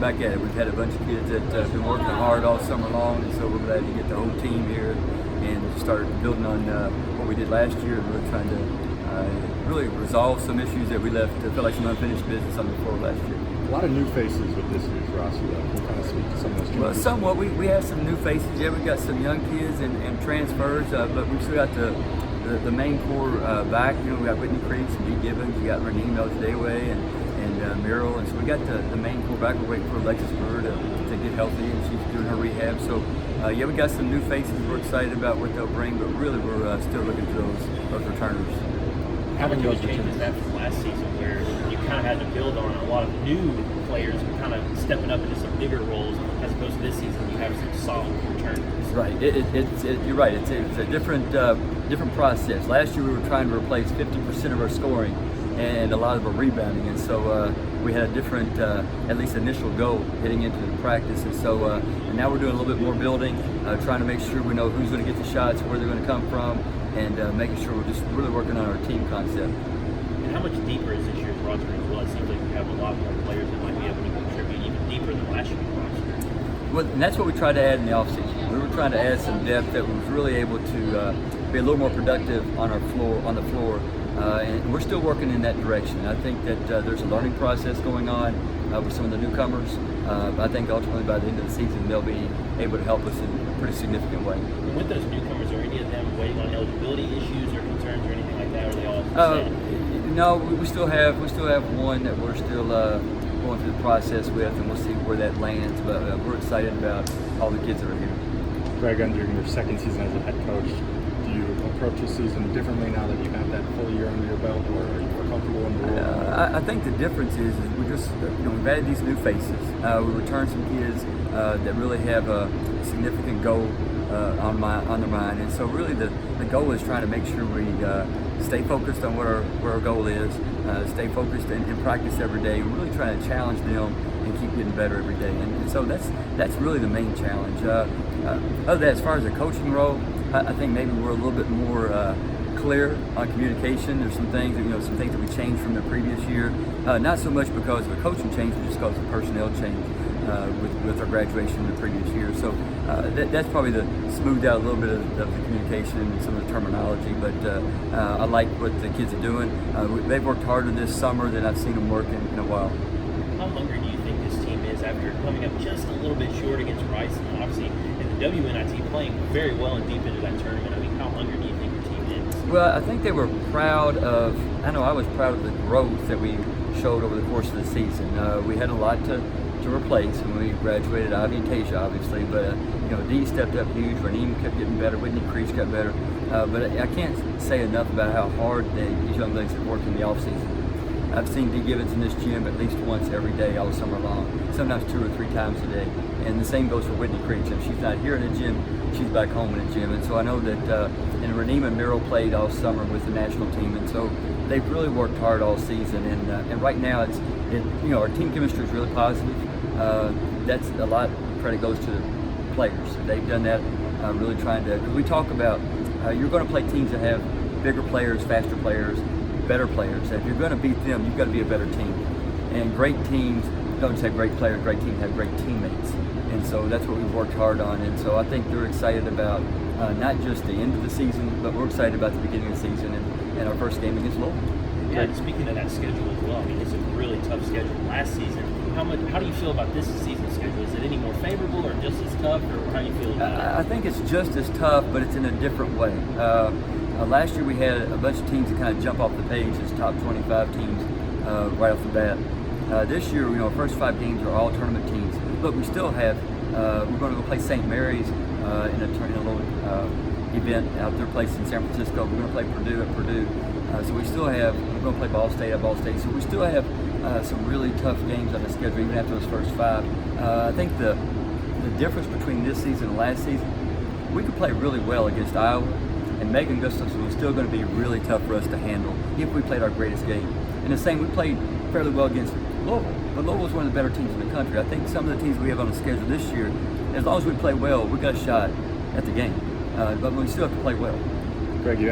back at it. We've had a bunch of kids that have been working hard all summer long, and so we're glad to get the whole team here and start building on what we did last year. And we're trying to really resolve some issues that we left to feel like some unfinished business on the floor last year. A lot of new faces with this year's roster, though. Can you kind of speak to some of those changes? Well, somewhat. We have some new faces. Yeah, we've got some young kids and transfers, but we've still got the main core back. You know, we got Whitney Creeks and Dee Gibbons. We got Renee Melchdewe and Muriel, and so we got the main core back. We're waiting for Alexis Bird to get healthy, and she's doing her rehab. So yeah, we got some new faces. We're excited about what they'll bring, but really we're still looking for those returners. Having those changes that from last season, where you kind of had to build on a lot of new players and kind of stepping up into some bigger roles, as opposed to this season, you have some solid returners. Right. You're right. It's a different process. Last year we were trying to replace 50% of our scoring and a lot of our rebounding, and so we had a different, at least initial goal heading into the practice, and so and now we're doing a little bit more building, trying to make sure we know who's going to get the shots, where they're going to come from, and making sure we're just really working on our team concept. And how much deeper is this year's roster as well? It seems like you have a lot more players that might be able to contribute even deeper than last year's roster. Well, and that's what we tried to add in the offseason. We were trying to add some depth that was really able to be a little more productive on the floor, and we're still working in that direction. I think that there's a learning process going on with some of the newcomers. I think ultimately by the end of the season they'll be able to help us in a pretty significant way. And with those newcomers, are any of them waiting on eligibility issues or concerns or anything like that? Or are they all no, we still have one that we're still going through the process with, and we'll see where that lands. But we're excited about all the kids that are here. Greg, under your second season as a head coach, do you approach the season differently now that you have that full year under your belt, or are you more comfortable in the role? I think the difference is we just, we've added these new faces. We returned some kids that really have a significant goal on their mind, and so really the goal is trying to make sure we stay focused on what our goal is, stay focused in practice every day, and really trying to challenge them and keep getting better every day. And so that's really the main challenge. Other than that, as far as the coaching role, I think maybe we're a little bit more clear on communication. There's some things that we changed from the previous year. Not so much because of the coaching change, but just because of the personnel change with our graduation the previous year. So that's probably smoothed out a little bit of the communication and some of the terminology. But I like what the kids are doing. They've worked harder this summer than I've seen them work in a while. How hungry do you think this team is after coming up just a little bit short against Rice, and obviously in the WNIT playing very well and deep into that tournament? I mean, how hungry do you think your team is? Well, I think they were proud of. I know I was proud of the growth that we showed over the course of the season. We had a lot to replace when we graduated. Ivy and Tasia, obviously, but Dee stepped up huge. Renee kept getting better. Whitney Creech got better. But I can't say enough about how hard these young ladies have worked in the off season. I've seen Dee Gibbons in this gym at least once every day all summer long, sometimes 2 or 3 times a day. And the same goes for Whitney Creech. If she's not here in the gym, she's back home in the gym. And so I know that, and Renee and Muriel played all summer with the national team, and so they've really worked hard all season. And right now, our team chemistry is really positive. That's a lot of credit goes to the players. They've done that, really trying to. Because we talk about you're going to play teams that have bigger players, faster players, better players. If you're going to beat them, you've got to be a better team. And great teams don't just have great players, great teams have great teammates. And so that's what we've worked hard on. And so I think they're excited about not just the end of the season, but we're excited about the beginning of the season and our first game against Louisville. Yeah, and speaking of that schedule as well, I mean, it's a really tough schedule. Last season, how do you feel about this season's schedule? Is it any more favorable or just as tough, or how do you feel about it? I think it's just as tough, but it's in a different way. Last year we had a bunch of teams that kind of jump off the page as top 25 teams right off the bat. This year, our first 5 games are all tournament teams. Look, we still have. We're going to go play St. Mary's in a little event out there, place in San Francisco. We're going to play Purdue at Purdue. So we still have. We're going to play Ball State at Ball State. So we still have some really tough games on the schedule, even after those first 5. I think the difference between this season and last season, we could play really well against Iowa, and Megan Gustafson was still going to be really tough for us to handle if we played our greatest game. And the same, we played fairly well against Louisville, but Louisville is one of the better teams in the country. I think some of the teams we have on the schedule this year, as long as we play well, we got a shot at the game. But we still have to play well. Greg, you